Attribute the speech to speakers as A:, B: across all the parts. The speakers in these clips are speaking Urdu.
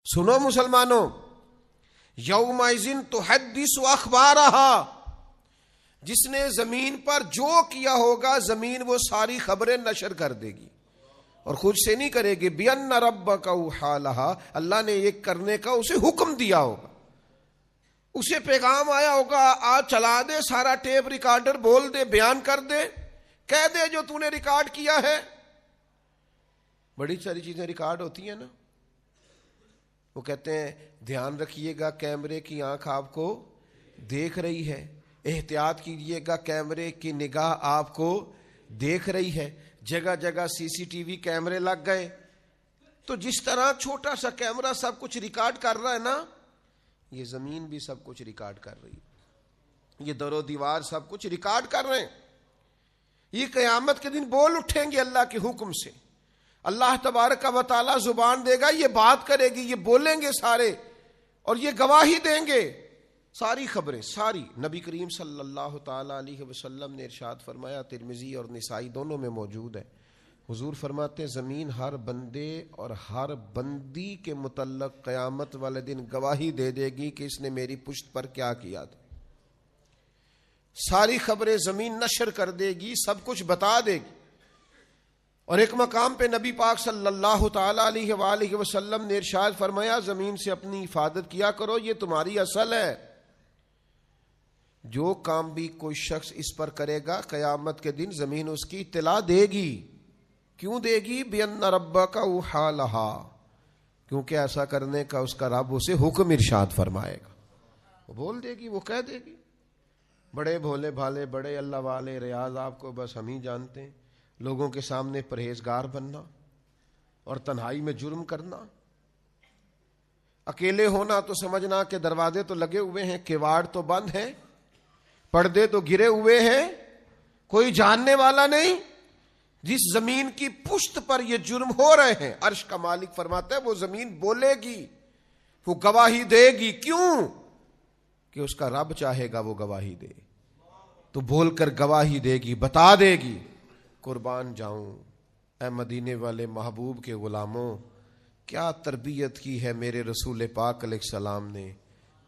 A: سنو مسلمانوں، یومئذ تحدث اخبارہا، جس نے زمین پر جو کیا ہوگا زمین وہ ساری خبریں نشر کر دے گی، اور خود سے نہیں کرے گی۔ بِأَنَّ رَبَّكَ أَوْحَىٰ لَهَا، اللہ نے یہ کرنے کا اسے حکم دیا ہوگا، اسے پیغام آیا ہوگا، آج چلا دے سارا ٹیپ ریکارڈر، بول دے، بیان کر دے، کہہ دے جو تو نے ریکارڈ کیا ہے۔ بڑی ساری چیزیں ریکارڈ ہوتی ہیں نا، وہ کہتے ہیں دھیان رکھیے گا کیمرے کی آنکھ آپ کو دیکھ رہی ہے، احتیاط کیجئے گا کیمرے کی نگاہ آپ کو دیکھ رہی ہے۔ جگہ جگہ سی سی ٹی وی کیمرے لگ گئے، تو جس طرح چھوٹا سا کیمرہ سب کچھ ریکارڈ کر رہا ہے نا، یہ زمین بھی سب کچھ ریکارڈ کر رہی ہے، یہ در و دیوار سب کچھ ریکارڈ کر رہے ہیں۔ یہ قیامت کے دن بول اٹھیں گے اللہ کے حکم سے، اللہ تبارک و تعالی زبان دے گا، یہ بات کرے گی، یہ بولیں گے سارے، اور یہ گواہی دیں گے، ساری خبریں ساری۔ نبی کریم صلی اللہ تعالی علیہ وسلم نے ارشاد فرمایا، ترمذی اور نسائی دونوں میں موجود ہے، حضور فرماتے ہیں زمین ہر بندے اور ہر بندی کے متعلق قیامت والے دن گواہی دے دے گی کہ اس نے میری پشت پر کیا کیا تھا۔ ساری خبریں زمین نشر کر دے گی، سب کچھ بتا دے گی۔ اور ایک مقام پہ نبی پاک صلی اللہ تعالی علیہ وآلہ وسلم نے ارشاد فرمایا، زمین سے اپنی حفاظت کیا کرو، یہ تمہاری اصل ہے۔ جو کام بھی کوئی شخص اس پر کرے گا قیامت کے دن زمین اس کی اطلاع دے گی۔ کیوں دے گی؟ بِأَنَّ رَبَّكَ أَوْحَىٰ لَهَا، کیونکہ ایسا کرنے کا اس کا رب اسے حکم ارشاد فرمائے گا، وہ بول دے گی، وہ کہہ دے گی۔ بڑے بھولے بھالے، بڑے اللہ والے ریاض آپ کو بس ہم ہی جانتے ہیں، لوگوں کے سامنے پرہیزگار بننا اور تنہائی میں جرم کرنا، اکیلے ہونا تو سمجھنا کہ دروازے تو لگے ہوئے ہیں، کیواڑ تو بند ہے، پردے تو گرے ہوئے ہیں، کوئی جاننے والا نہیں۔ جس زمین کی پشت پر یہ جرم ہو رہے ہیں، عرش کا مالک فرماتا ہے وہ زمین بولے گی، وہ گواہی دے گی۔ کیوں؟ کہ اس کا رب چاہے گا وہ گواہی دے، تو بول کر گواہی دے گی، بتا دے گی۔ قربان جاؤں اے مدینے والے محبوب کے غلاموں، کیا تربیت کی ہے میرے رسول پاک علیہ السلام نے۔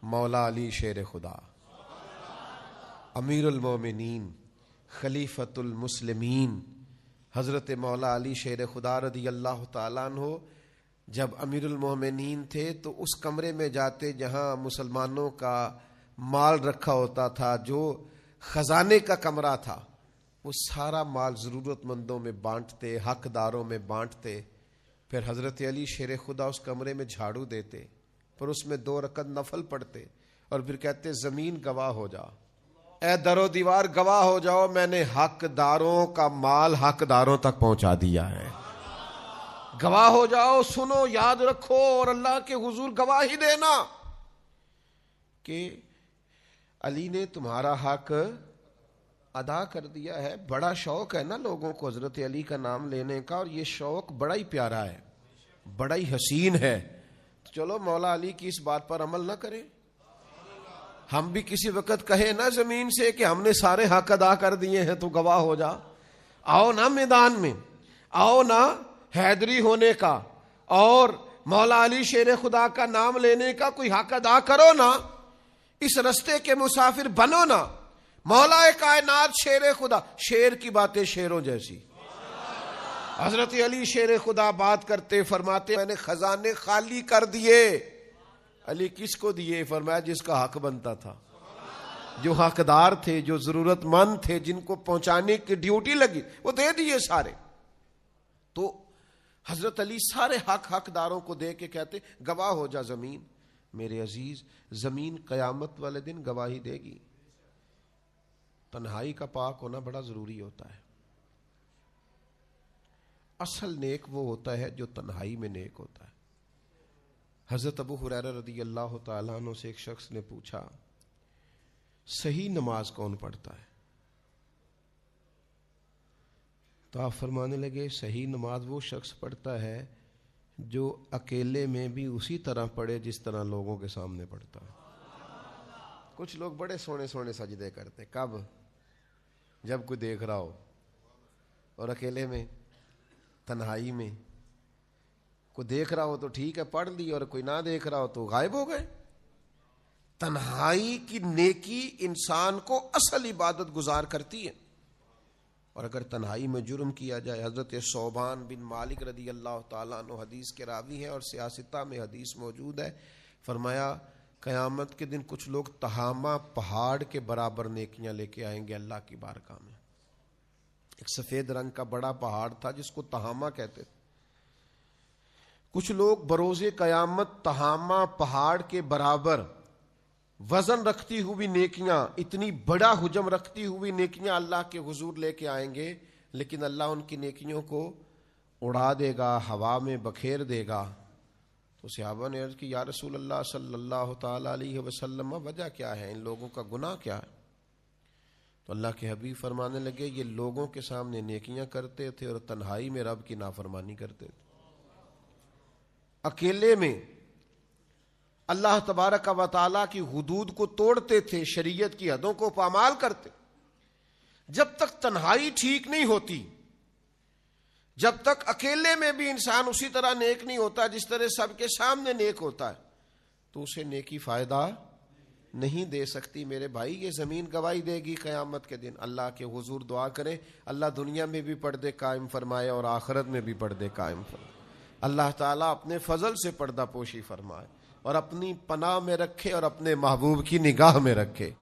A: مولا علی شیر خدا، امیر المومنین، خلیفۃ المسلمین، حضرت مولا علی شیر خدا رضی اللہ تعالیٰ عنہ جب امیر المومنین تھے تو اس کمرے میں جاتے جہاں مسلمانوں کا مال رکھا ہوتا تھا، جو خزانے کا کمرہ تھا، وہ سارا مال ضرورت مندوں میں بانٹتے، حقداروں میں بانٹتے۔ پھر حضرت علی شیر خدا اس کمرے میں جھاڑو دیتے، پھر اس میں 2 رکعت نفل پڑھتے، اور پھر کہتے زمین گواہ ہو جا، اے در و دیوار گواہ ہو جاؤ، میں نے حقداروں کا مال حقداروں تک پہنچا دیا ہے۔ گواہ ہو جاؤ، سنو، یاد رکھو، اور اللہ کے حضور گواہی دینا کہ علی نے تمہارا حق ادا کر دیا ہے۔ بڑا شوق ہے نا لوگوں کو حضرت علی کا نام لینے کا، اور یہ شوق بڑا ہی پیارا ہے، بڑا ہی حسین ہے۔ تو چلو مولا علی کی اس بات پر عمل نہ کریں، ہم بھی کسی وقت کہیں نا زمین سے کہ ہم نے سارے حق ادا کر دیے ہیں، تو گواہ ہو جا۔ آؤ نا میدان میں، آؤ نا حیدری ہونے کا اور مولا علی شیر خدا کا نام لینے کا کوئی حق ادا کرو نا، اس رستے کے مسافر بنو نا۔ مولا کائنات شیر خدا، شیر کی باتیں شیروں جیسی۔ حضرت علی شیر خدا بات کرتے فرماتے میں نے خزانے خالی کر دیے۔ علی کس کو دیے؟ فرمایا جس کا حق بنتا تھا، جو حقدار تھے، جو ضرورت مند تھے، جن کو پہنچانے کی ڈیوٹی لگی، وہ دے دیے سارے۔ تو حضرت علی سارے حقداروں کو دے کے کہتے گواہ ہو جا زمین۔ میرے عزیز، زمین قیامت والے دن گواہی دے گی۔ تنہائی کا پاک ہونا بڑا ضروری ہوتا ہے۔ اصل نیک وہ ہوتا ہے جو تنہائی میں نیک ہوتا ہے۔ حضرت ابو ہریرہ رضی اللہ تعالیٰ عنہ سے ایک شخص نے پوچھا، صحیح نماز کون پڑھتا ہے؟ تو آپ فرمانے لگے صحیح نماز وہ شخص پڑھتا ہے جو اکیلے میں بھی اسی طرح پڑھے جس طرح لوگوں کے سامنے پڑھتا ہے۔ کچھ لوگ بڑے سونے سونے سجدے کرتے، کب؟ جب کوئی دیکھ رہا ہو، اور اکیلے میں، تنہائی میں کوئی دیکھ رہا ہو تو ٹھیک ہے پڑھ لی، اور کوئی نہ دیکھ رہا ہو تو غائب ہو گئے۔ تنہائی کی نیکی انسان کو اصل عبادت گزار کرتی ہے۔ اور اگر تنہائی میں جرم کیا جائے، حضرت ثوبان بن مالک رضی اللہ تعالیٰ عنہ حدیث کے راوی ہیں اور سیاستہ میں حدیث موجود ہے، فرمایا قیامت کے دن کچھ لوگ تہامہ پہاڑ کے برابر نیکیاں لے کے آئیں گے اللہ کی بارگاہ میں۔ ایک سفید رنگ کا بڑا پہاڑ تھا جس کو تہامہ کہتے تھے۔ کچھ لوگ بروز قیامت تہامہ پہاڑ کے برابر وزن رکھتی ہوئی نیکیاں، اتنی بڑا حجم رکھتی ہوئی نیکیاں اللہ کے حضور لے کے آئیں گے، لیکن اللہ ان کی نیکیوں کو اڑا دے گا، ہوا میں بکھیر دے گا۔ تو صحابہ نے عرض کی یا رسول اللہ صلی اللہ تعالی علیہ وسلم، وجہ کیا ہے، ان لوگوں کا گناہ کیا ہے؟ تو اللہ کے حبیب فرمانے لگے یہ لوگوں کے سامنے نیکیاں کرتے تھے اور تنہائی میں رب کی نافرمانی کرتے تھے۔ اکیلے میں اللہ تبارک و تعالیٰ کی حدود کو توڑتے تھے، شریعت کی حدوں کو پامال کرتے۔ جب تک تنہائی ٹھیک نہیں ہوتی، جب تک اکیلے میں بھی انسان اسی طرح نیک نہیں ہوتا جس طرح سب کے سامنے نیک ہوتا ہے، تو اسے نیکی فائدہ نہیں دے سکتی۔ میرے بھائی یہ زمین گواہی دے گی قیامت کے دن۔ اللہ کے حضور دعا کریں اللہ دنیا میں بھی پردے قائم فرمائے اور آخرت میں بھی پردے قائم فرمائے۔ اللہ تعالیٰ اپنے فضل سے پردہ پوشی فرمائے اور اپنی پناہ میں رکھے اور اپنے محبوب کی نگاہ میں رکھے۔